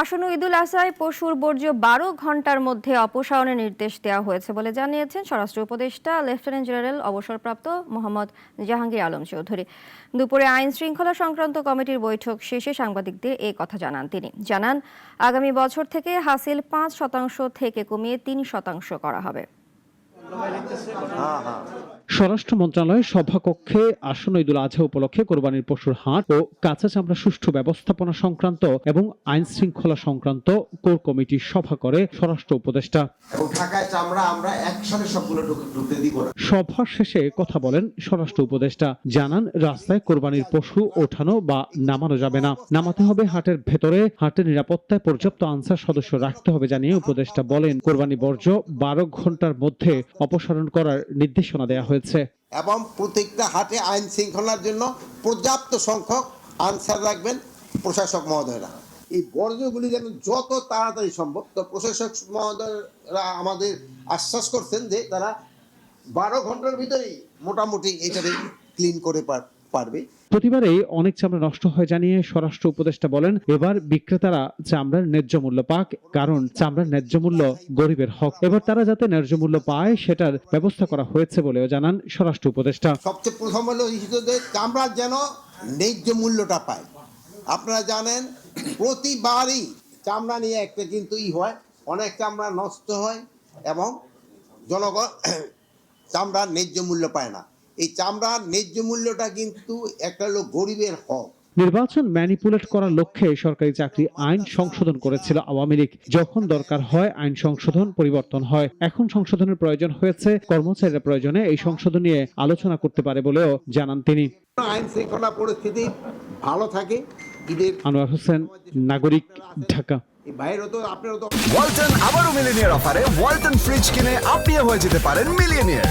আসন্ন ঈদুল আজহায় পশুর বর্জ্য ১২ ঘন্টার মধ্যে অপসারণের নির্দেশ দেওয়া হয়েছে বলে জানিয়েছেন স্বরাষ্ট্র উপদেষ্টা লেফটেন্যান্ট জেনারেল অবসরপ্রাপ্ত মোহাম্মদ জাহাঙ্গীর আলম চৌধুরী। দুপুরে আইন শৃঙ্খলা সংক্রান্ত কমিটির বৈঠক শেষে সাংবাদিকদের এ কথা জানান তিনি। জানান, আগামী বছর থেকে হাসিল ৫% থেকে কমিয়ে ৩% করা হবে। স্বরাষ্ট্র মন্ত্রণালয়ের সভাকক্ষে আসন্ন ঈদুল আজহা উপলক্ষে কোরবানির পশুর হাট ও কাঁচা চামড়া সুষ্ঠু ব্যবস্থাপনা সংক্রান্ত এবং আইন শৃঙ্খলা সংক্রান্ত কোর কমিটির সভা করে স্বরাষ্ট্র উপদেষ্টা। সভা শেষে কথা বলেন স্বরাষ্ট্র উপদেষ্টা। জানান, রাস্তায় কোরবানির পশু ওঠানো বা নামানো যাবে না, নামাতে হবে হাটের ভেতরে। হাটের নিরাপত্তায় পর্যাপ্ত আনসার সদস্য রাখতে হবে জানিয়ে উপদেষ্টা বলেন, কোরবানি বর্জ্য ১২ ঘন্টার মধ্যে অপসারণ করার নির্দেশনা দেওয়া হয়েছে এবং প্রত্যেকটা হাটে আইন শৃঙ্খলার জন্য পর্যাপ্ত সংখ্যক আনসার রাখবেন প্রশাসক মহোদয়রা। এই বর্জ্যগুলি যেন যত তাড়াতাড়ি সম্ভব, তো প্রশাসক মহোদয়রা আমাদের আশ্বাস করছেন যে তারা ১২ ঘন্টার ভিতরেই মোটামুটি এটাকে ক্লিন করে পারবে। প্রতিবারেই অনেক চামড়া নষ্ট হয় জানিয়ে স্বরাষ্ট্র উপদেষ্টা বলেন, এবার বিক্রেতারা চামড়ার ন্যায্য মূল্য পাক, কারণ চামড়ার ন্যায্য মূল্য গরিবের হক। এবার তারা যাতে ন্যায্য মূল্য পায় সেটার ব্যবস্থা করা হয়েছে বলেও জানান স্বরাষ্ট্র উপদেষ্টা। সবচেয়ে প্রথম হলো যে চামড়ার যেন ন্যায্য মূল্যটা পায়। আপনারা জানেন প্রতিবারই চামড়া নিয়ে একটা কিন্তু হয়, অনেক চামড়া নষ্ট হয় এবং জনগণ চামড়ার ন্যায্য মূল্য পায় না। এই চামড়ার ন্যায্য মূল্যটা কিন্তু একটা হলো গরিবের হক। নির্বাচন ম্যানিপুলেট করার লক্ষ্যে সরকারি চাকরি আইন সংশোধন করেছিল আওয়ামী লীগ। যখন দরকার হয় আইন সংশোধন পরিবর্তন হয়। এখন সংশোধনের প্রয়োজন হয়েছে, কর্মচারীরা প্রয়োজনে এই সংশোধন নিয়ে আলোচনা করতে পারে বলেও জানান তিনি। আইন শৃঙ্খলা পরিস্থিতি ভালো থাকে। আনোয়ার হোসেন, নাগরিক, ঢাকা। ওয়ালটন আবারও মিলিনিয়ার অফারে ওয়ালটন ফ্রিজ কিনে আপনিও হয়ে যেতে পারেন মিলিয়নিয়ার।